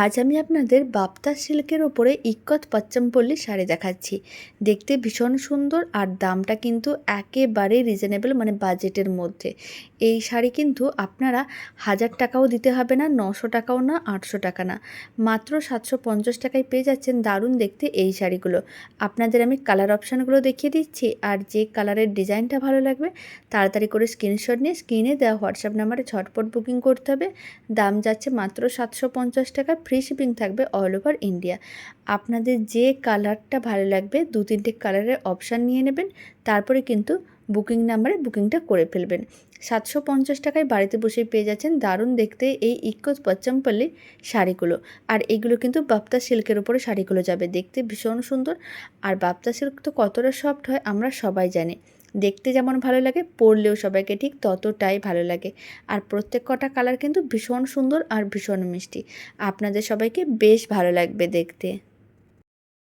আজ আমি আপনাদের বাপ্তা সিল্কের ওপরে ইক্কত পচ্চমপল্লী শাড়ি দেখাচ্ছি। দেখতে ভীষণ সুন্দর আর দামটা কিন্তু একেবারে রিজনেবল, মানে বাজেটের মধ্যে। এই শাড়ি কিন্তু আপনারা 1000 টাকাও দিতে হবে না, 900 টাকাও না, 800 টাকা না, মাত্র 750 টাকায় পেয়ে যাচ্ছেন দারুণ দেখতে এই শাড়িগুলো। আপনাদের আমি কালার অপশানগুলো দেখিয়ে দিচ্ছি, আর যে কালারের ডিজাইনটা ভালো লাগবে তাড়াতাড়ি করে স্ক্রিনশট নিয়ে স্ক্রিনে দেওয়া হোয়াটসঅ্যাপ নাম্বারে ঝটপট বুকিং করতে হবে। দাম যাচ্ছে মাত্র 750 টাকা, ফ্রি শিপিং থাকবে অল ওভার ইন্ডিয়া। আপনাদের যে কালারটা ভালো লাগবে 2-3টে কালারের অপশান নিয়ে নেবেন, তারপরে কিন্তু বুকিং নাম্বারে বুকিংটা করে ফেলবেন। 750 টাকায় বাড়িতে বসেই পেয়ে যাচ্ছেন দারুণ দেখতে এই ইক্কত পচ্চমপল্লী শাড়িগুলো। আর এইগুলো কিন্তু বাপ্তা সিল্কের উপরে শাড়িগুলো যাবে, দেখতে ভীষণ সুন্দর। আর বাপ্তা সিল্ক তো কতটা সফট হয় আমরা সবাই জানি, দেখতে যেমন ভালো লাগে পরলেও সবাইকে ঠিক ততটাই ভালো লাগে। আর প্রত্যেক কটা কালার কিন্তু ভীষণ সুন্দর আর ভীষণ মিষ্টি, আপনাদের সবাইকে বেশ ভালো লাগবে দেখতে।